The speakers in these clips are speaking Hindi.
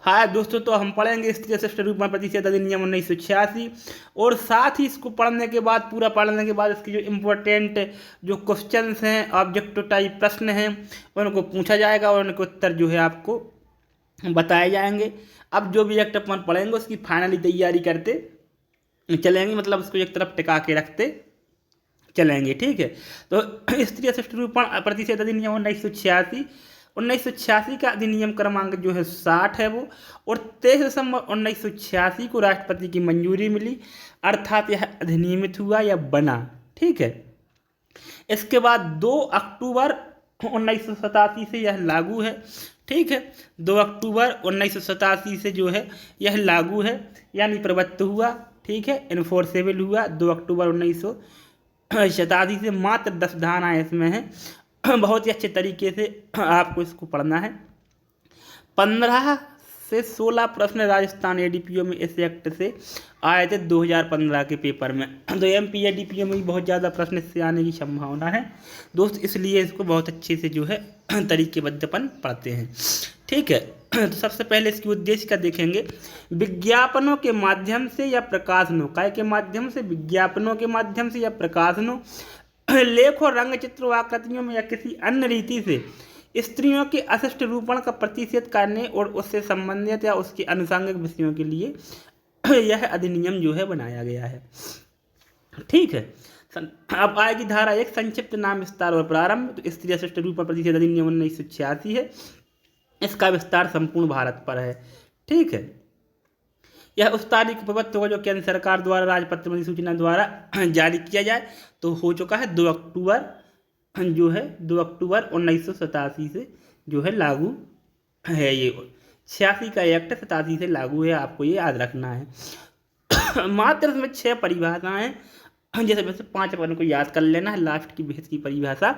हाँ दोस्तों, तो हम पढ़ेंगे स्त्री शिष्ट रूपण प्रतिषेध अधिनियम 1986 और साथ ही इसको पढ़ने के बाद, पूरा पढ़ने के बाद इसकी जो इम्पोर्टेंट जो क्वेश्चंस हैं, ऑब्जेक्टिव टाइप प्रश्न हैं, उनको पूछा जाएगा और उनके उत्तर जो है आपको बताए जाएंगे। अब जो भी एक अपन पढ़ेंगे उसकी फाइनली तैयारी करते चलेंगे, मतलब उसको एक तरफ टिका के रखते चलेंगे, ठीक है। तो स्त्री शिष्ट रूपण प्रतिषेध अधिनियम 1986 का अधिनियम क्रमांक जो है 60 है वो, और 23 दिसंबर 1986 को राष्ट्रपति की मंजूरी मिली, अर्थात यह अधिनियमित हुआ या बना, ठीक है। इसके बाद 2 अक्टूबर 1987 से यह लागू है, ठीक है। 2 अक्टूबर 1987 से जो है यह लागू है, यानी प्रवृत्त हुआ, ठीक है, इन्फोर्सेबल हुआ 2 अक्टूबर 1987 से। मात्र 10 धाराएँ इसमें हैं, बहुत ही अच्छे तरीके से आपको इसको पढ़ना है। 15 से 16 प्रश्न राजस्थान एडीपीओ में इस एक्ट से आए थे 2015 के पेपर में, तो एमपी एडीपीओ में भी बहुत ज़्यादा प्रश्न इससे आने की संभावना है दोस्त, इसलिए इसको बहुत अच्छे से जो है तरीकेबद्धपन पढ़ते हैं, ठीक है। तो सबसे पहले इसकी उद्देश्य का देखेंगे। विज्ञापनों के माध्यम से या प्रकाशनों, काय के माध्यम से, विज्ञापनों के माध्यम से या प्रकाशनों, लेखों, रंग चित्रों, आकृतियों में या किसी अन्य रीति से स्त्रियों के अशिष्ट रूपण का प्रतिषेध करने और उससे संबंधित या उसके अनुषंगिक विषयों के लिए यह अधिनियम जो है बनाया गया है, ठीक है। अब आएगी धारा 1, संक्षिप्त नाम विस्तार और प्रारंभ। तो स्त्री अशिष्ट रूपण प्रतिषेध अधिनियम 1986 है, इसका विस्तार संपूर्ण भारत पर है, ठीक है। यह उस तारीख पर प्रवृत्त होगा जो केंद्र सरकार द्वारा राजपत्र में सूचना द्वारा जारी किया जाए, तो हो चुका है 2 अक्टूबर जो है 2 अक्टूबर 1987 से जो है लागू है। ये 86 का एक्ट 87 से लागू है, आपको ये याद रखना है। मात्र इसमें 6 परिभाषाएं, जैसे वैसे 5 अपन को याद कर लेना है, लास्ट की भेद की परिभाषा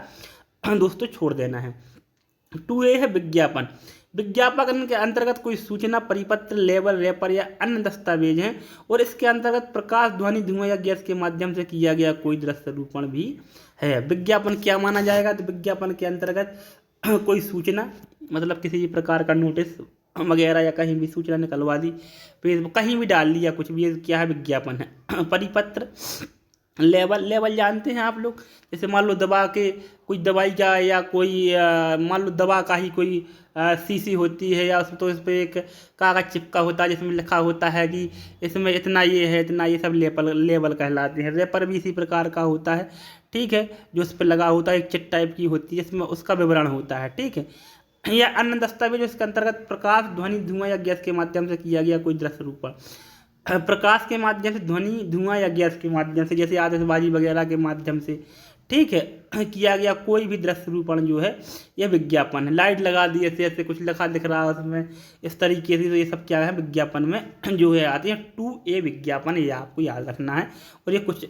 दोस्तों छोड़ देना है। 2A है विज्ञापन। विज्ञापन के अंतर्गत कोई सूचना, परिपत्र, लेबल, रैपर या अन्य दस्तावेज हैं, और इसके अंतर्गत प्रकाश, ध्वनि, धुआं या गैस के माध्यम से किया गया कोई दृश्य रूपण भी है। विज्ञापन क्या माना जाएगा? तो विज्ञापन के अंतर्गत कोई सूचना, मतलब किसी भी प्रकार का नोटिस वगैरह या कहीं भी सूचना निकलवा दी, फेसबुक कहीं भी डाल दिया कुछ भी, ये क्या है? विज्ञापन है। परिपत्र, लेवल जानते हैं आप लोग, जैसे मान लो दवा के कोई दवाई का या कोई मान लो दवा का ही कोई शीशी होती है, या तो इस पर एक कागज़ चिपका होता है जिसमें लिखा होता है कि इसमें इतना ये है, इतना ये, सब लेबल कहलाते हैं। रेपर भी इसी प्रकार का होता है, ठीक है, जो उस पर लगा होता है, एक चिट टाइप की होती है, इसमें उसका विवरण होता है, ठीक है। या अन्य दस्तावेज इसके अंतर्गत प्रकाश, ध्वनि, धुआं या गैस के माध्यम से किया गया कोई दृश्य रूपण। प्रकाश के माध्यम से, ध्वनि, धुआं या गैस के माध्यम से, जैसे आतिशबाजी वगैरह के माध्यम से, ठीक है, किया गया कोई भी दृश्य रूपण जो है यह विज्ञापन है। लाइट लगा दी, ऐसे ऐसे कुछ लिखा दिख रहा है उसमें, इस तरीके से, तो ये सब क्या है? विज्ञापन में जो है आती है। 2A विज्ञापन, ये आपको याद रखना है, और ये कुछ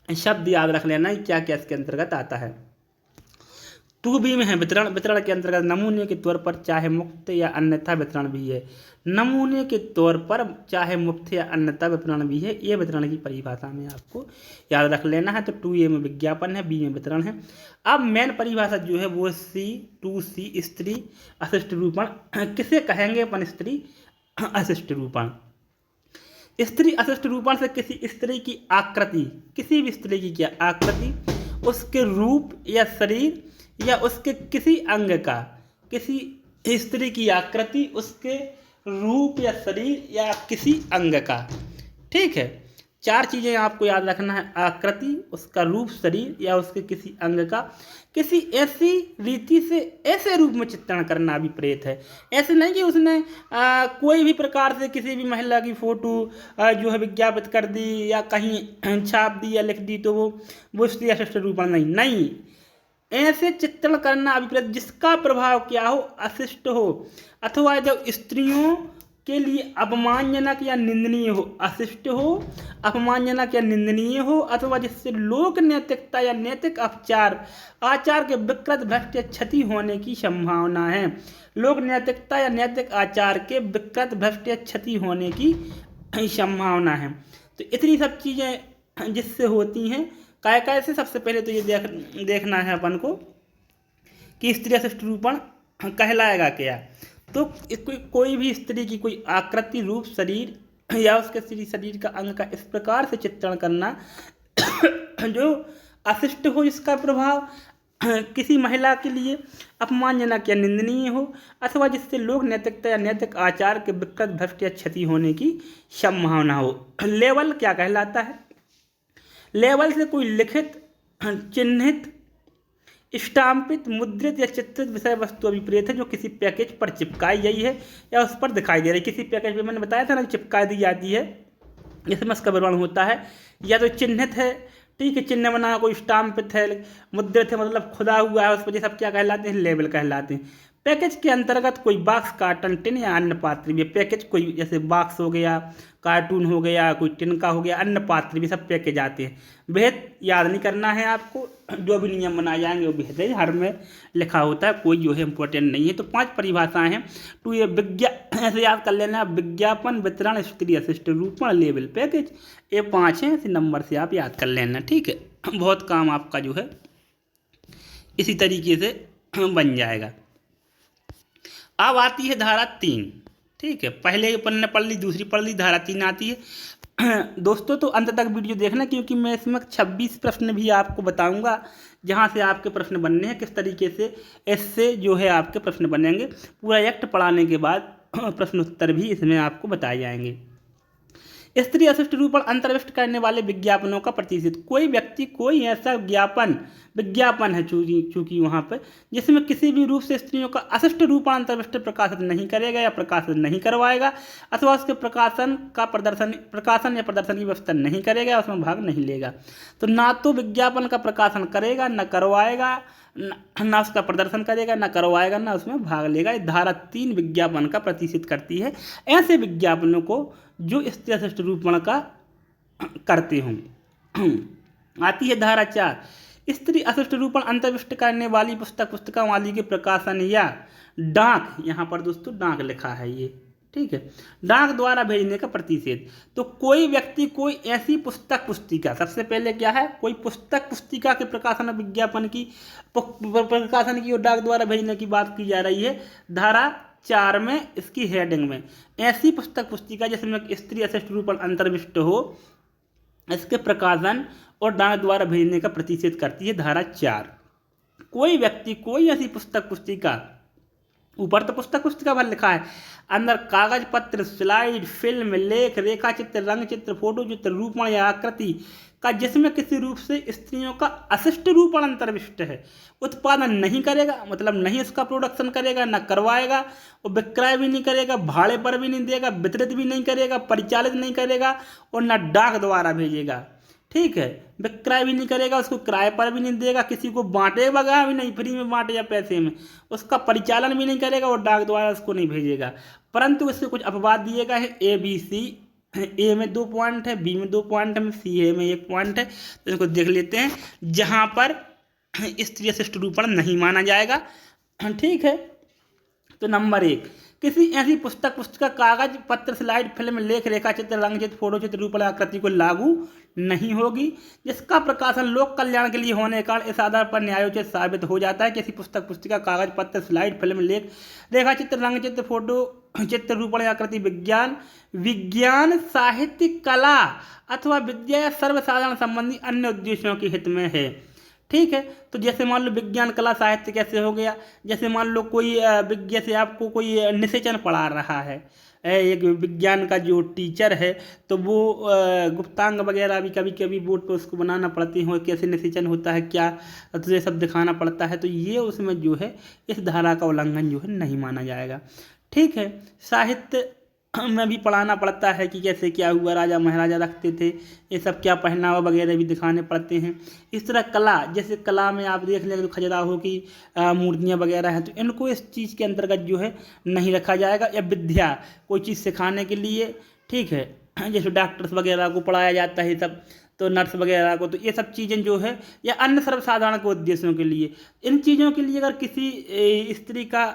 शब्द याद रख लेना है क्या क्या इसके अंतर्गत आता है। 2B में है वितरण। वितरण के अंतर्गत नमूने के तौर पर चाहे मुफ्त या अन्यथा वितरण भी है। नमूने के तौर पर चाहे मुफ्त या अन्यथा वितरण भी है, ये वितरण की परिभाषा में आपको याद रख लेना है। तो 2A में विज्ञापन है, B में वितरण है। अब मेन परिभाषा जो है वो 2C स्त्री अशिष्ट रूपण। किसे कहेंगे अपन स्त्री अशिष्ट रूपण? स्त्री अशिष्ट रूपण से किसी स्त्री की आकृति, किसी भी स्त्री की क्या आकृति, उसके रूप या शरीर या उसके किसी अंग का, किसी स्त्री की आकृति, उसके रूप या शरीर या किसी अंग का, ठीक है। 4 चीज़ें आपको याद रखना है, आकृति, उसका रूप, शरीर या उसके किसी अंग का, किसी ऐसी रीति से, ऐसे रूप में चित्रण करना अभिप्रेत है। ऐसे नहीं कि उसने कोई भी प्रकार से किसी भी महिला की फ़ोटो जो है विज्ञापित कर दी या कहीं छाप दी या लिख दी, तो वो स्त्री अशिष्ट रूपण नहीं। ऐसे चित्रण करना अभिप्रेत जिसका प्रभाव क्या हो? अशिष्ट हो, अथवा जब स्त्रियों के लिए अपमानजनक या निंदनीय हो। अशिष्ट हो, अपमानजनक या निंदनीय हो, अथवा जिससे लोक नैतिकता या नैतिक आचार के विकृत, भ्रष्ट या क्षति होने की संभावना है। लोक नैतिकता या नैतिक आचार के विकृत, भ्रष्ट या क्षति होने की संभावना है। तो इतनी सब चीज़ें जिससे होती हैं, कैसे? सबसे पहले तो ये देखना है अपन को कि स्त्री अशिष्ट रूपण कहलाएगा क्या। तो कोई भी स्त्री की कोई आकृति, रूप, शरीर या उसके शरीर का अंग का इस प्रकार से चित्रण करना जो अशिष्ट हो, जिसका प्रभाव किसी महिला के लिए अपमानजनक या निंदनीय हो, अथवा जिससे लोक नैतिकता या नैतिक आचार के विकृत, भ्रष्ट या क्षति होने की संभावना हो। लेबल क्या कहलाता है? लेबल से कोई लिखित, चिन्हित, स्टाम्पित, मुद्रित या चित्रित विषय वस्तु अभिप्रेत है जो किसी पैकेज पर चिपकाई गई है या उस पर दिखाई दे रही है। किसी पैकेज पे मैंने बताया था ना, चिपका दी जाती है, जिसमें इसका विवरण होता है, या तो चिन्हित है, ठीक है, चिन्ह बना, कोई स्टाम्पित है, मुद्रित है, मतलब खुदा हुआ है उस पर, ये सब क्या कहलाते हैं? लेबल कहलाते हैं। पैकेज के अंतर्गत कोई बॉक्स, कार्टन, टिन या अन्य पात्र भी। पैकेज कोई जैसे बॉक्स हो गया, कार्टून हो गया, कोई टिन का हो गया, अन्य पात्र भी सब पैकेज आते हैं। भेद याद नहीं करना है आपको, जो भी नियम बनाए जाएंगे वो भेद है, हर में लिखा होता है, कोई जो है इम्पोर्टेंट नहीं है। तो 5 परिभाषाएं हैं। तो ये ऐसे याद कर लेना, विज्ञापन, वितरण, स्त्री अशिष्ट रूपण, लेबल, पैकेज, ये 5 हैं। इसी नंबर से आप याद कर लेना, ठीक है। बहुत काम आपका जो है इसी तरीके से बन जाएगा। अब आती है धारा 3, ठीक है। पहले अपन ने पढ़ ली, दूसरी पढ़ ली, धारा 3 आती है। दोस्तों तो अंत तक वीडियो देखना, क्योंकि मैं इसमें 26 प्रश्न भी आपको बताऊंगा, जहां से आपके प्रश्न बनने हैं, किस तरीके से इससे जो है आपके प्रश्न बनेंगे। पूरा एक्ट पढ़ाने के बाद प्रश्न उत्तर भी इसमें आपको बताए जाएंगे। स्त्री अशिष्ट रूपण अंतर्विष्ट करने वाले विज्ञापनों का प्रतिषेध। कोई व्यक्ति कोई ऐसा विज्ञापन है चूंकि वहाँ पर, जिसमें किसी भी रूप से स्त्रियों का अशिष्ट रूपण अंतर्विष्ट प्रकाशित नहीं करेगा या प्रकाशित नहीं करवाएगा, अथवा उसके प्रकाशन या प्रदर्शन की व्यवस्था नहीं करेगा या उसमें भाग नहीं लेगा। तो ना तो विज्ञापन का प्रकाशन करेगा, न करवाएगा, ना उसका प्रदर्शन करेगा, ना करवाएगा, ना उसमें भाग लेगा। धारा 3 विज्ञापन का प्रतिषेध करती है ऐसे विज्ञापनों को जो स्त्री अशिष्ट रूपण का करते हों। आती है धारा 4, स्त्री अशिष्ट रूपण अंतर्विष्ट करने वाली पुस्तकावली के प्रकाशन या डाक, यहाँ पर दोस्तों डाक लिखा है ये, ठीक है, डाक द्वारा भेजने का प्रतिषेध। तो कोई व्यक्ति कोई ऐसी पुस्तिका, सबसे पहले क्या है, कोई पुस्तिका के प्रकाशन विज्ञापन की प्रकाशन की और डाक द्वारा भेजने की बात की जा रही है धारा 4 में। इसकी हेडिंग में ऐसी पुस्तिका जिसमें स्त्री अशिष्ट रूपण अंतर्विष्ट हो, इसके प्रकाशन और डाक द्वारा भेजने का प्रतिषेध करती है धारा 4। कोई व्यक्ति कोई ऐसी पुस्तिका, ऊपर तो पुस्तिका भर लिखा है, अंदर कागज पत्र, स्लाइड, फिल्म, लेख, रेखा चित्र, रंग चित्र, फोटो चित्र, रूपण या आकृति का जिसमें किसी रूप से स्त्रियों का अशिष्ट रूपण अंतर्विष्ट है, उत्पादन नहीं करेगा, मतलब नहीं इसका प्रोडक्शन करेगा, न करवाएगा, और विक्रय भी नहीं करेगा, भाड़े पर भी नहीं देगा, वितरित भी नहीं करेगा, परिचालित नहीं करेगा, और न डाक द्वारा भेजेगा, ठीक है, विक्रय भी नहीं करेगा, उसको किराए पर भी नहीं देगा, किसी को बांटेगा भी नहीं, फ्री में बांटे या पैसे में, उसका परिचालन भी नहीं करेगा और डाक द्वारा उसको नहीं भेजेगा। परंतु इससे कुछ अपवाद दिए गए हैं, ABC, ए में 2 पॉइंट है, बी में 2 पॉइंट है, सी में 1 पॉइंट है। तो इनको देख लेते हैं, जहां पर स्त्री अशिष्ट रूपण नहीं माना जाएगा, ठीक है। तो नंबर 1, किसी ऐसी पुस्तिका, कागज पत्र, स्लाइड, फिल्म, लेख, रेखा चित्र, रंग चित्र, फोटो चित्र, रूपण आकृति को लागू नहीं होगी, जिसका प्रकाशन लोक कल्याण के लिए होने के कारण इस आधार पर न्यायोचित साबित हो जाता है कि ऐसी पुस्तिका, कागज पत्र, स्लाइड, फिल्म, लेख, रेखा चित्र, रंग चित्र, फोटो चित्र, रूपण आकृति विज्ञान, साहित्य, कला अथवा विद्या या सर्वसाधारण संबंधी अन्य उद्देश्यों के हित में है, ठीक है। तो जैसे मान लो विज्ञान, कला, साहित्य कैसे हो गया, जैसे मान लो कोई जैसे आपको कोई निषेचन पढ़ा रहा है, एक विज्ञान का जो टीचर है, तो वो गुप्तांग वगैरह भी कभी कभी बोर्ड पर उसको बनाना पड़ती हो, कैसे निषेचन होता है क्या, तो ये सब दिखाना पड़ता है। तो ये उसमें जो है इस धारा का उल्लंघन जो है नहीं माना जाएगा, ठीक है। साहित्य में भी पढ़ाना पड़ता है कि कैसे क्या हुआ, राजा महाराजा रखते थे, ये सब क्या पहनावा वगैरह भी दिखाने पड़ते हैं। इस तरह कला, जैसे कला में आप देख लेंगे तो खजुराहो की मूर्तियाँ वगैरह हैं, तो इनको इस चीज़ के अंतर्गत जो है नहीं रखा जाएगा। या विद्या, कोई चीज़ सिखाने के लिए, ठीक है, जैसे डॉक्टर्स वगैरह को पढ़ाया जाता है सब, तो नर्स वगैरह को, तो ये सब चीज़ें जो है, या अन्य सर्वसाधारण के उद्देश्यों के लिए, इन चीज़ों के लिए अगर किसी स्त्री का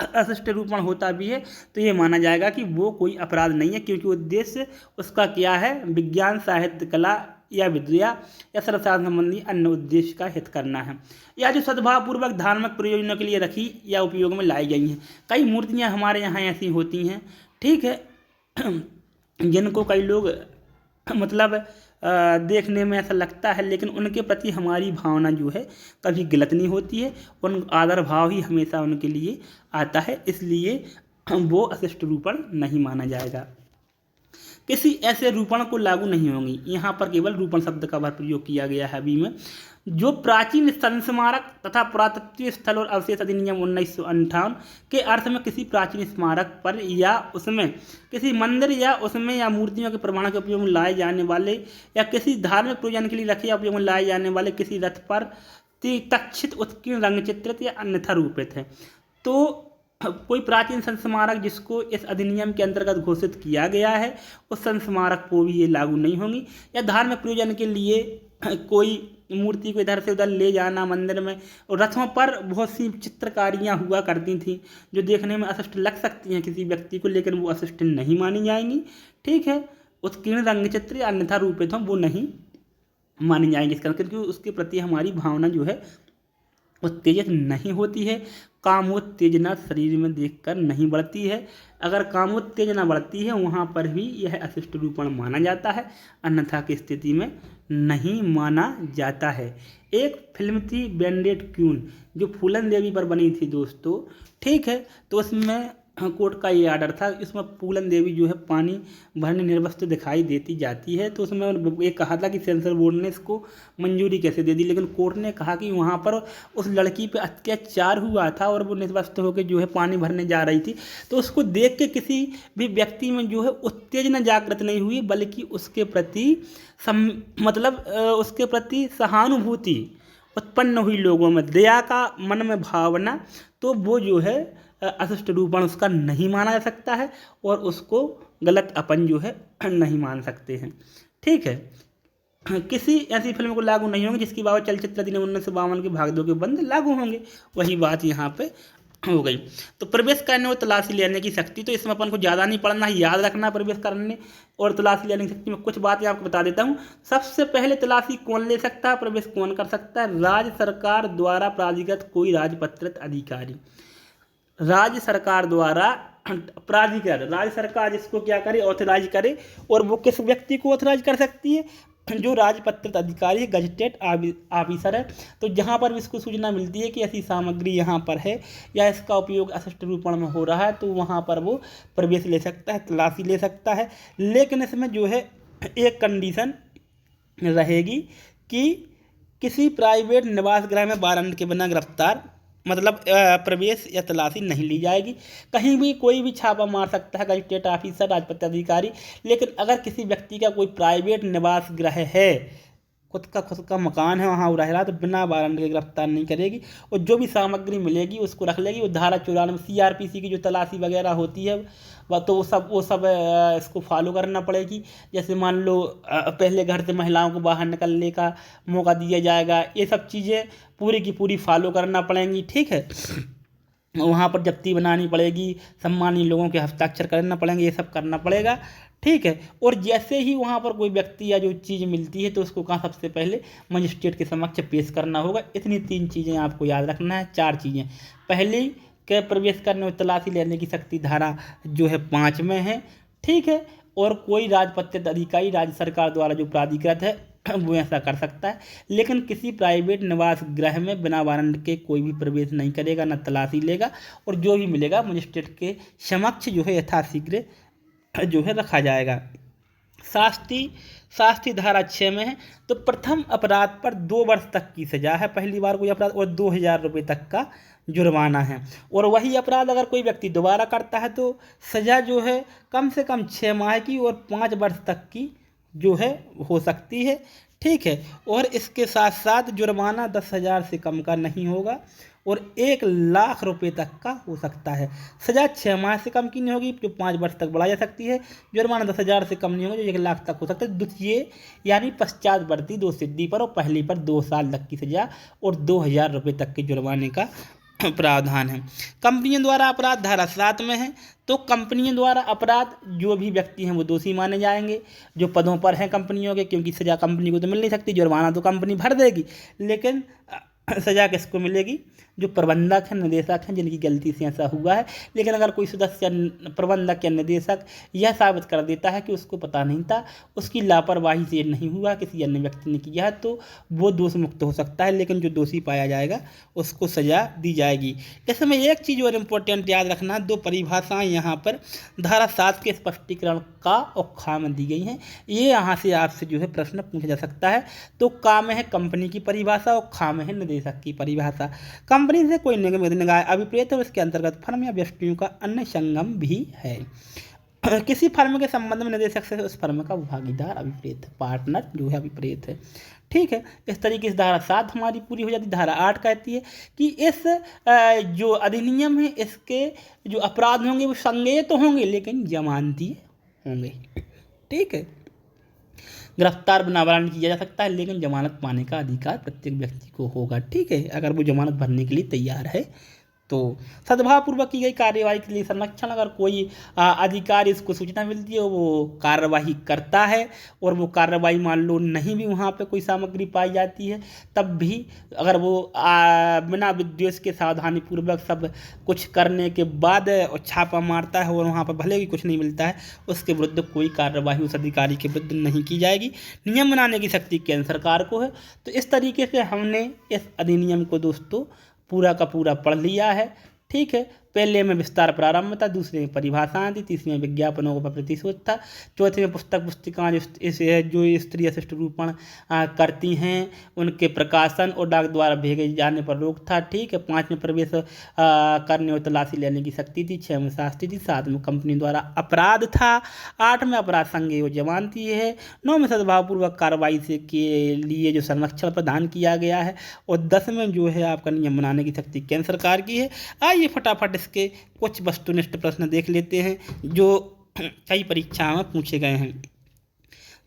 अशिष्ट रूपण होता भी है तो ये माना जाएगा कि वो कोई अपराध नहीं है, क्योंकि उद्देश्य उसका क्या है, विज्ञान, साहित्य, कला या विद्या या सर्वसाधारण संबंधी अन्य उद्देश्य का हित करना है, या जो सद्भावपूर्वक धार्मिक प्रयोजनों के लिए रखी या उपयोग में लाई गई हैं। कई मूर्तियाँ हमारे यहाँ ऐसी होती हैं, ठीक है, जिनको कई लोग मतलब देखने में ऐसा लगता है, लेकिन उनके प्रति हमारी भावना जो है कभी गलत नहीं होती है, उन आदर भाव ही हमेशा उनके लिए आता है, इसलिए वो अशिष्ट रूपण नहीं माना जाएगा। किसी ऐसे रूपण को लागू नहीं होंगी, यहाँ पर केवल रूपण शब्द का प्रयोग किया गया है अभी में, जो प्राचीन संस्मारक तथा पुरातत्व स्थल और अवशेष अधिनियम 1958 के अर्थ में किसी प्राचीन स्मारक पर या उसमें किसी मंदिर या उसमें या मूर्तियों के प्रमाण के उपयोग में लाए जाने वाले या किसी धार्मिक प्रयोजन के लिए रखे या उपयोग में लाए जाने वाले किसी रथ पर तक्षित उत्कीर्ण रंग चित्रित या अन्यथा रूपित है। तो कोई प्राचीन संस्मारक जिसको इस अधिनियम के अंतर्गत घोषित किया गया है, उस संस्मारक को भी ये लागू नहीं होंगी। या धार्मिक प्रयोजन के लिए कोई मूर्ति को इधर से उधर ले जाना मंदिर में, और रथों पर बहुत सी चित्रकारियाँ हुआ करती थी जो देखने में अशिष्ट लग सकती हैं किसी व्यक्ति को, लेकिन वो अशिष्ट नहीं मानी जाएंगी, ठीक है। उत्कीर्ण रंग चित्र या अन्यथा रूपित हों वो नहीं मानी जाएंगी इसका, क्योंकि उसके प्रति हमारी भावना जो है उत्तेजित नहीं होती है। कामोत्तेजना शरीर में देखकर नहीं बढ़ती है। अगर कामोत्तेजना बढ़ती है वहाँ पर भी यह अशिष्ट रूपण माना जाता है, अन्यथा की स्थिति में नहीं माना जाता है। एक फिल्म थी बैंडेड क्वीन जो फूलन देवी पर बनी थी दोस्तों, ठीक है, तो उसमें कोर्ट का ये आर्डर था, इसमें फूलन देवी जो है पानी भरने निर्वस्त्र दिखाई देती जाती है। तो उसमें ये कहा था कि सेंसर बोर्ड ने इसको मंजूरी कैसे दे दी, लेकिन कोर्ट ने कहा कि वहाँ पर उस लड़की पे अत्याचार हुआ था और वो निर्वस्त्र होकर जो है पानी भरने जा रही थी, तो उसको देख के किसी भी व्यक्ति में जो है उत्तेजना जागृत नहीं हुई, बल्कि उसके प्रति उसके प्रति सहानुभूति उत्पन्न हुई लोगों में, दया का मन में भावना, तो वो जो है अशिष्ट रूपण उसका नहीं माना जा सकता है और उसको गलत अपन जो है नहीं मान सकते हैं, ठीक है। किसी ऐसी फिल्म को लागू नहीं होंगे जिसकी बाबत चलचित्र अधिनियम 1952 के भाग 2 के बंद लागू होंगे, वही बात यहाँ पे हो गई। तो प्रवेश करने और तलाशी लेने की शक्ति, तो इसमें अपन को ज़्यादा नहीं पढ़ना है, याद रखना प्रवेश करने और तलाशी लेने की शक्ति में कुछ बातें आपको बता देता हूँ। सबसे पहले तलाशी कौन ले सकता है, प्रवेश कौन कर सकता है? राज्य सरकार द्वारा प्राधिकृत कोई राजपत्रित अधिकारी, राज्य सरकार द्वारा प्राधिकृत, राज्य सरकार जिसको क्या करे, ऑथराइज करे, और वो किस व्यक्ति को ऑथराइज कर सकती है? जो राजपत्रित अधिकारी, गजटेड ऑफिसर है। तो जहाँ पर भी इसको सूचना मिलती है कि ऐसी सामग्री यहाँ पर है या इसका उपयोग अशिष्ट रूपण में हो रहा है, तो वहाँ पर वो प्रवेश ले सकता है, तलाशी ले सकता है। लेकिन इसमें जो है एक कंडीशन रहेगी कि किसी प्राइवेट निवास गृह में वारंट के बिना गिरफ्तार मतलब प्रवेश या तलाशी नहीं ली जाएगी। कहीं भी कोई भी छापा मार सकता है गजटेड ऑफिसर, राजपत्रित अधिकारी, लेकिन अगर किसी व्यक्ति का कोई प्राइवेट निवास गृह है, खुद का मकान है, वहाँ वो रह रहा, तो बिना वारंट के गिरफ्तार नहीं करेगी और जो भी सामग्री मिलेगी उसको रख लेगी। वो धारा 94 CRPC की जो तलाशी वगैरह होती है वह तो वो सब इसको फॉलो करना पड़ेगी। जैसे मान लो पहले घर से महिलाओं को बाहर निकलने का मौका दिया जाएगा, ये सब चीज़ें पूरी की पूरी फॉलो करना पड़ेंगी, ठीक है। वहाँ पर जब्ती बनानी पड़ेगी, सम्मानीय लोगों के हस्ताक्षर करना पड़ेंगे, ये सब करना पड़ेगा, ठीक है। और जैसे ही वहाँ पर कोई व्यक्ति या जो चीज़ मिलती है तो उसको कहाँ सबसे पहले मजिस्ट्रेट के समक्ष पेश करना होगा। इतनी 3 चीज़ें आपको याद रखना है, 4 चीज़ें। पहली के प्रवेश करने और तलाशी लेने की शक्ति धारा जो है 5 में है, ठीक है। और कोई राजपत्रित अधिकारी राज्य सरकार द्वारा जो प्राधिकृत है वो ऐसा कर सकता है, लेकिन किसी प्राइवेट निवास गृह में बिना वारंट के कोई भी प्रवेश नहीं करेगा, न तलाशी लेगा, और जो भी मिलेगा मजिस्ट्रेट के समक्ष जो है यथाशीघ्र जो है रखा जाएगा। शास्त्री धारा 6 में है, तो प्रथम अपराध पर 2 वर्ष तक की सजा है, पहली बार कोई अपराध, और 2000 रुपये तक का जुर्माना है। और वही अपराध अगर कोई व्यक्ति दोबारा करता है तो सजा जो है कम से कम 6 माह की और 5 वर्ष तक की जो है हो सकती है, ठीक है। और इसके साथ साथ जुर्माना 10,000 से कम का नहीं होगा और 1 लाख रुपए तक का हो सकता है। सजा 6 माह से कम की नहीं होगी, जो 5 वर्ष तक बढ़ाई जा सकती है। जुर्माना 10,000 से कम नहीं होगा, जो 1 लाख तक हो सकता है। द्वितीय यानी पश्चातवर्ती 2 सिद्धि पर और पहली पर 2 साल तक की सजा और 2,000 रुपये तक के जुर्माने का प्रावधान है। कंपनियों द्वारा अपराध धारा 7 में है। तो कंपनियों द्वारा अपराध जो भी व्यक्ति हैं वो दोषी माने जाएंगे जो पदों पर हैं कंपनियों के, क्योंकि सज़ा कंपनी को तो मिल नहीं सकती, जुर्माना तो कंपनी भर देगी, लेकिन सज़ा किसको मिलेगी? जो प्रबंधक हैं, निदेशक हैं, जिनकी गलती से ऐसा हुआ है। लेकिन अगर कोई सदस्य, प्रबंधक या निदेशक यह साबित कर देता है कि उसको पता नहीं था, उसकी लापरवाही से नहीं हुआ, किसी अन्य व्यक्ति ने किया है, तो वो दोष मुक्त हो सकता है, लेकिन जो दोषी पाया जाएगा उसको सज़ा दी जाएगी। इसमें एक चीज़ और इम्पोर्टेंट याद रखना, 2 परिभाषाएं यहाँ पर धारा 7 के स्पष्टीकरण का और खा में दी गई हैं। ये यहाँ से आपसे जो है प्रश्न पूछा जा सकता है। तो का में है कंपनी की परिभाषा और खा में है निदेशक की परिभाषा। कंपनी से कोई निगाह अभिप्रेत है, उसके अंतर्गत फर्म या व्यक्तियों का अन्य संगम भी है। किसी फर्म के संबंध में निदेशक से उस फर्म का भागीदार अभिप्रेत है, पार्टनर जो है अभिप्रेत है। ठीक है, इस तरीके से धारा 7 हमारी पूरी हो जाती है। धारा 8 कहती है कि इस जो अधिनियम है इसके जो अपराध होंगे वो संज्ञेय तो होंगे लेकिन जमानती होंगे। ठीक है, गिरफ्तार बनावरण किया जा सकता है लेकिन जमानत पाने का अधिकार प्रत्येक व्यक्ति को होगा। ठीक है, अगर वो जमानत भरने के लिए तैयार है तो। सद्भावपूर्वक की गई कार्यवाही के लिए संरक्षण, अगर कोई अधिकारी इसको सूचना मिलती है वो कार्यवाही करता है और वो कार्यवाही मान लो नहीं भी वहाँ पे कोई सामग्री पाई जाती है, तब भी अगर वो बिना विद्वेष के सावधानीपूर्वक सब कुछ करने के बाद छापा मारता है और वहाँ पर भले ही कुछ नहीं मिलता है, उसके विरुद्ध कोई कार्यवाही उस अधिकारी के विरुद्ध नहीं की जाएगी। नियम बनाने की शक्ति केंद्र सरकार को है। तो इस तरीके से हमने इस अधिनियम को दोस्तों पूरा का पूरा पढ़ लिया है। ठीक है, पहले में विस्तार प्रारंभ था, दूसरे में परिभाषाएं थी, तीसरे में विज्ञापनों का प्रतिशोध था, चौथे में पुस्तिकाएं जो स्त्री अशिष्ट रूपण करती हैं उनके प्रकाशन और डाक द्वारा भेजे जाने पर रोक था। ठीक है, 5 में प्रवेश करने और तलाशी लेने की शक्ति थी, 6 में शास्ति थी, 7 में कंपनी द्वारा अपराध था, 8 में अपराध संज्ञेय और जमानती है, 9 में सद्भावपूर्वक कार्रवाई से के लिए जो संरक्षण प्रदान किया गया है, और 10 में जो है आपका नियम बनाने की शक्ति केंद्र सरकार की है। आइए फटाफट इसके कुछ वस्तुनिष्ठ प्रश्न देख लेते हैं जो कई परीक्षाओं में पूछे गए हैं।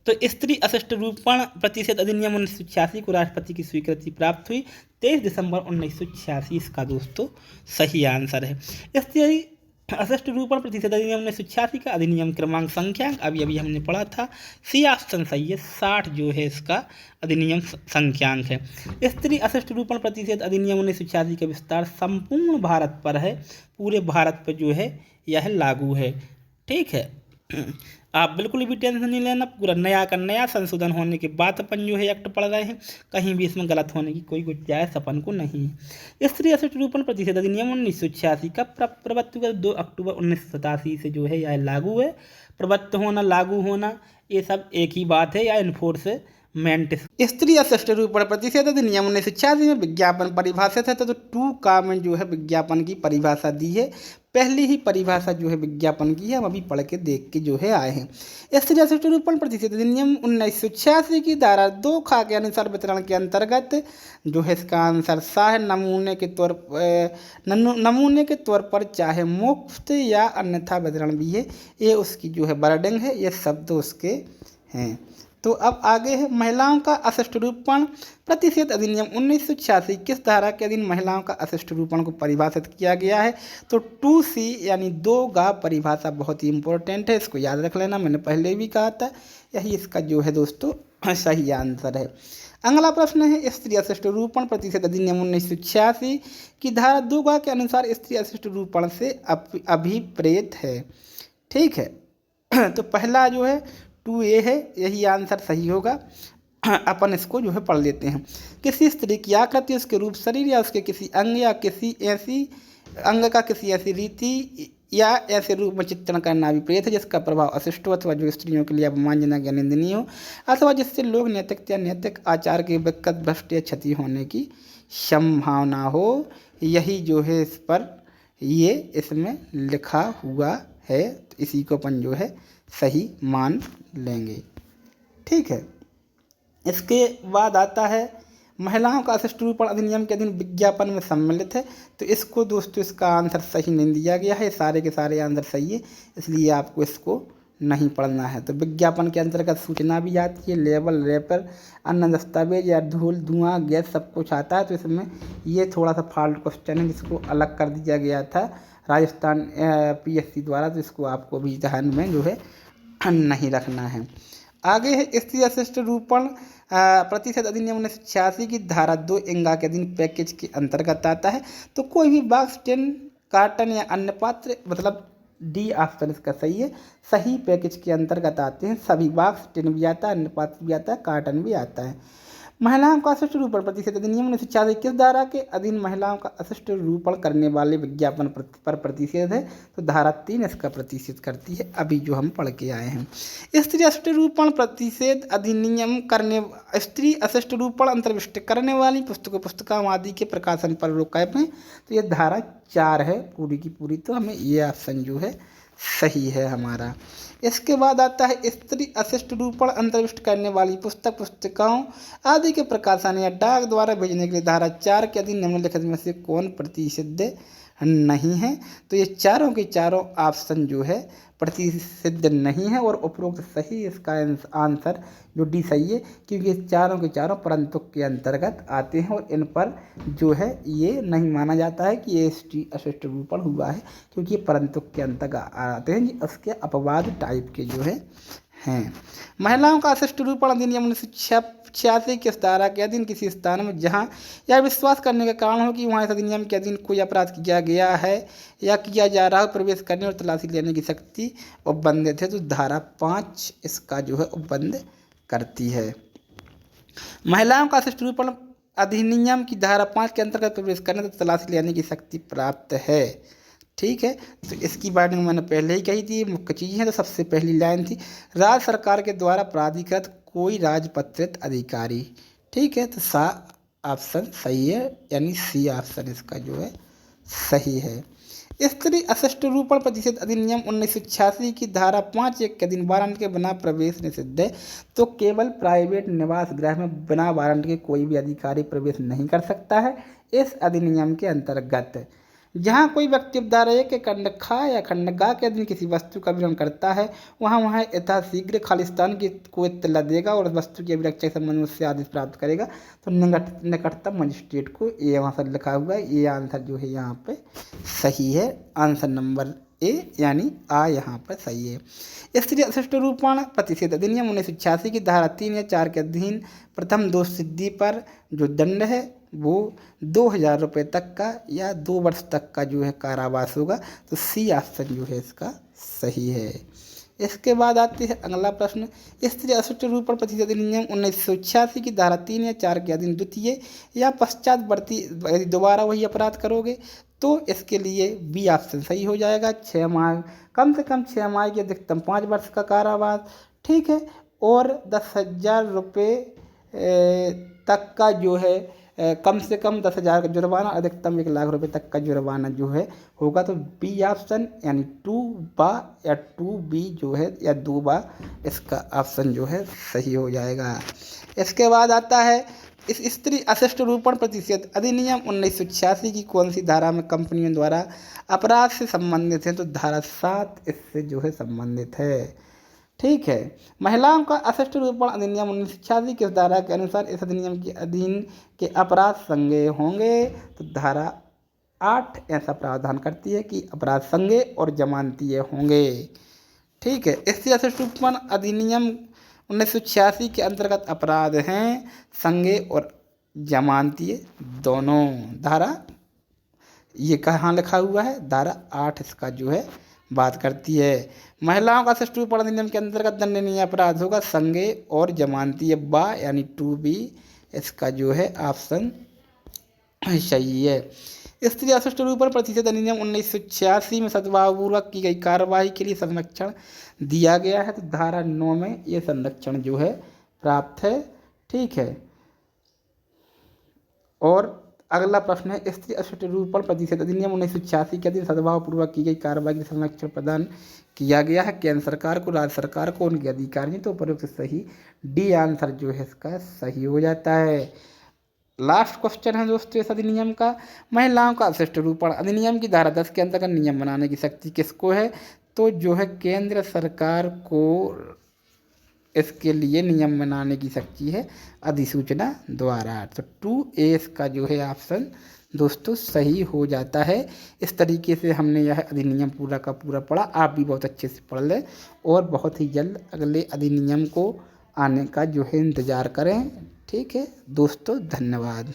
तो स्त्री अशिष्ट रूपण प्रतिषेध अधिनियम 1986 को राष्ट्रपति की स्वीकृति प्राप्त हुई 23 दिसंबर 1986। इसका दोस्तों सही आंसर है। स्त्री अशिष्ट रूपण प्रतिषेध अधिनियम 1986 का अधिनियम क्रमांक संख्या अभी हमने पढ़ा था, सी ऑप्शन सही है, 60 जो है इसका अधिनियम संख्यांक है। स्त्री अशिष्ट रूपण प्रतिषेध अधिनियम 1986 का विस्तार संपूर्ण भारत पर है, पूरे भारत पर जो है यह लागू है। ठीक है, आप बिल्कुल भी टेंशन नहीं लेना, पूरा नया का नया संशोधन होने के बाद अपन जो है एक्ट पढ़ रहे हैं, कहीं भी इसमें गलत होने की कोई गुंजाइश अपन को नहीं है। स्त्री अशिष्ट रूपण प्रतिषेध अधिनियम 1986 का प्रवत्व 2 अक्टूबर 1987 से जो है यह लागू है। प्रवत्व होना, लागू होना ये सब एक ही बात है या इन्फोर्समेंट। स्त्री अशिष्ट रूपण प्रतिषेध अधिनियम 1986 में विज्ञापन परिभाषित है। तो 2 का में जो है विज्ञापन की परिभाषा दी है, पहली ही परिभाषा जो है विज्ञापन की है, हम अभी पढ़ के देख के जो है आए हैं। स्त्री अशिष्ट रूपण प्रतिषेध अधिनियम 1986 की धारा 2 खा के अनुसार वितरण के अंतर्गत जो है इसका आंसर सा है, नमूने के तौर पर चाहे मुफ्त या अन्यथा वितरण भी है, ये उसकी जो है वर्डिंग है, ये शब्द उसके हैं। तो अब आगे है महिलाओं का अशिष्ट रूपण प्रतिषेध अधिनियम 1986 किस धारा के अधीन महिलाओं का अशिष्ट रूपण को परिभाषित किया गया है? तो 2C यानी 2 परिभाषा बहुत ही इंपॉर्टेंट है, इसको याद रख लेना, मैंने पहले भी कहा था, यही इसका जो है दोस्तों सही आंसर है। अगला प्रश्न है स्त्री अशिष्ट रूपण प्रतिषेध अधिनियम 1986 की धारा 2 के अनुसार स्त्री अशिष्ट रूपण से अभिप्रेत है। ठीक है, तो पहला जो है 2A है, यही आंसर सही होगा। अपन इसको जो है पढ़ लेते हैं। किसी स्त्री की आकृति, उसके रूप, शरीर या उसके किसी अंग या किसी ऐसी अंग का किसी ऐसी रीति या ऐसे रूप में चित्रण करना अभिप्रेत है जिसका प्रभाव अशिष्ट हो अथवा जो स्त्रियों के लिए अपमानजनक या निंदनीय हो अथवा जिससे लोग नैतिक आचार के विकृत भ्रष्ट या क्षति होने की संभावना हो। यही जो है इस पर ये इसमें लिखा हुआ है, तो इसी को अपन जो है सही मान लेंगे। ठीक है, इसके बाद आता है महिलाओं का अशिष्ट रूपण अधिनियम के अधीन विज्ञापन में सम्मिलित है। तो इसको दोस्तों इसका आंसर सही नहीं दिया गया है, सारे के सारे आंसर सही है, इसलिए आपको इसको नहीं पढ़ना है। तो विज्ञापन के अंतर्गत सूचना भी आती है, लेबल, रैपर, अन्य दस्तावेज या धूल, धुआं, गैस सब कुछ आता है। तो इसमें ये थोड़ा सा फॉल्ट क्वेश्चन है जिसको अलग कर दिया गया था राजस्थान PSC द्वारा। तो इसको आपको भी ध्यान में जो है नहीं रखना है। आगे है स्त्री अशिष्ट रूपण प्रतिशत अधिनियम 1986 की धारा 2 इंगा के अधीन पैकेज के अंतर्गत आता है। तो कोई भी बॉक्स, टिन, कार्टन या अन्य पात्र, मतलब डी ऑप्शन इसका सही है, सही पैकेज के अंतर्गत आते हैं। सभी बॉक्स, टिन भी आता है, अन्य पात्र भी आता है, कार्टन भी आता है। महिलाओं का अशिष्ट रूपण प्रतिशत अधिनियम 1986 किस धारा के अधीन महिलाओं का अशिष्ट रूपण करने वाले विज्ञापन पर प्रतिषेध है? तो धारा 3 इसका प्रतिषेध करती है, अभी जो हम पढ़ के आए हैं। स्त्री अशिष्ट रूपण प्रतिषेध अधिनियम स्त्री अशिष्ट रूपण अंतर्विष्ट करने वाली पुस्तकों, पुस्तिकाओं आदि के प्रकाशन पर रोक है। तो ये धारा 4 है पूरी की पूरी। तो हमें ये ऑप्शन जो है सही है हमारा। इसके बाद आता है स्त्री अशिष्ट रूपण अंतर्विष्ट करने वाली पुस्तक, पुस्तिकाओं आदि के प्रकाशन या डाक द्वारा भेजने के लिए धारा 4 के अधीन निम्नलिखित में से कौन प्रतिषिद्ध नहीं है? तो ये चारों के चारों ऑप्शन जो है प्रतिषिद्ध नहीं है और उपरोक्त सही इसका आंसर जो डी सही है, क्योंकि ये चारों के चारों परंतुक के अंतर्गत आते हैं और इन पर जो है ये नहीं माना जाता है कि ये स्त्री अशिष्ट रूपण हुआ है, क्योंकि ये परंतुक के अंतर्गत आते हैं, उसके अपवाद टाइप के जो है हैं। महिलाओं का अशिष्ट रूपण अधिनियम 1986 के धारा के अधीन किसी स्थान में जहां यह विश्वास करने का कारण हो कि वहां इस अधिनियम के अधीन कोई अपराध किया गया है या किया जा रहा है, प्रवेश करने और तलाशी लेने की शक्ति उपबंधित है। तो धारा 5 इसका जो है उपबंध करती है। महिलाओं का अशिष्ट रूपण अधिनियम की धारा 5 के अंतर्गत प्रवेश करने तथा तलाशी लेने की शक्ति प्राप्त है। ठीक है, तो इसकी बात मैंने पहले ही कही थी, मुख्य चीज़ है। तो सबसे पहली लाइन थी राज्य सरकार के द्वारा प्राधिकृत कोई राजपत्रित अधिकारी। ठीक है, तो सा ऑप्शन सही है, यानी सी ऑप्शन इसका जो है सही है। स्त्री अशिष्ट रूपण प्रतिषेध अधिनियम 1986 की धारा 5(1) के अधीन वारंट के बिना प्रवेश निषिद्ध है। तो केवल प्राइवेट निवास गृह में बिना वारंट के कोई भी अधिकारी प्रवेश नहीं कर सकता है इस अधिनियम के अंतर्गत। जहाँ कोई व्यक्ति उपधारा के खंडखा या खंडगा के अधीन किसी वस्तु का विवरण करता है वहाँ यथाशीघ्र खालिस्तान की को इत्तला देगा और उस वस्तु की अभिरक्षा के संबंध में उससे आदेश प्राप्त करेगा। तो निकटतम मजिस्ट्रेट को, ये वहाँ पर लिखा हुआ है, ये आंसर जो है यहाँ पे सही है। आंसर नंबर ए यानी आ यहाँ पर सही है। स्त्री अशिष्ट रूपण प्रतिषेध अधिनियम 1986 की धारा 3 या 4 के अधीन प्रथम दोष सिद्धि पर जो दंड है वो 2000 रुपये तक का या 2 वर्ष तक का जो है कारावास होगा। तो सी ऑप्शन जो है इसका सही है। इसके बाद आती है अगला प्रश्न, स्त्री अशिष्ट रूपण प्रतिषेध अधिनियम 1986 की धारा 3 या 4 के अधीन द्वितीय या पश्चातवर्ती यदि दोबारा वही अपराध करोगे तो इसके लिए बी ऑप्शन सही हो जाएगा। 6 माह, कम से कम 6 माह की, अधिकतम 5 वर्ष का कारावास। ठीक है, और 10,000 रुपये तक का जो है कम से कम 10,000 का जुर्माना, अधिकतम 1 लाख रुपए तक का जुर्माना जो है होगा। तो बी ऑप्शन यानी 2 या 2B जो है या 2 इसका ऑप्शन जो है सही हो जाएगा। इसके बाद आता है इस स्त्री अशिष्ट रूपण प्रतिषेध अधिनियम 1986 की कौन सी धारा में कंपनियों द्वारा अपराध से संबंधित है? तो धारा 7 इससे जो है संबंधित है। ठीक है, महिलाओं का अशिष्ट रूपण अधिनियम 1986 की धारा के अनुसार इस अधिनियम के अधीन के अपराध संज्ञेय होंगे। तो धारा 8 ऐसा प्रावधान करती है कि अपराध संज्ञेय और जमानतीय होंगे। ठीक है, स्त्री अशिष्ट रूपण अधिनियम 1986 के अंतर्गत अपराध हैं संज्ञेय और जमानतीय दोनों। धारा ये कहाँ लिखा हुआ है? धारा 8 इसका जो है बात करती है। महिलाओं का अशिष्ट रूपण अधिनियम के अंतर्गत दंडनीय अपराध होगा संज्ञेय और जमानतीय बा यानी 2B इसका जो है ऑप्शन सही है। स्त्री अशिष्ट रूपण प्रतिषेध अधिनियम 1986 में सद्भावपूर्वक की गई कार्रवाई के लिए संरक्षण दिया गया है। तो धारा 9 में ये संरक्षण जो है प्राप्त है। ठीक है, और अगला प्रश्न है स्त्री अशिष्ट रूपण प्रतिषेध अधिनियम 1986 के अधीन सद्भावपूर्वक की गई कार्रवाई के संरक्षण प्रदान किया गया है केंद्र सरकार को, राज्य सरकार को, उनके अधिकारियों। तो उपयुक्त सही डी आंसर जो है इसका सही हो जाता है। लास्ट क्वेश्चन है दोस्तों इस अधिनियम का, महिलाओं का अशिष्ट रूपण अधिनियम की धारा 10 के अंतर्गत नियम बनाने की शक्ति किसको है? तो जो है केंद्र सरकार को इसके लिए नियम बनाने की शक्ति है अधिसूचना द्वारा। तो 2A इसका जो है ऑप्शन दोस्तों सही हो जाता है। इस तरीके से हमने यह अधिनियम पूरा का पूरा पढ़ा। आप भी बहुत अच्छे से पढ़ लें और बहुत ही जल्द अगले अधिनियम को आने का जो है इंतज़ार करें। ठीक है दोस्तों, धन्यवाद।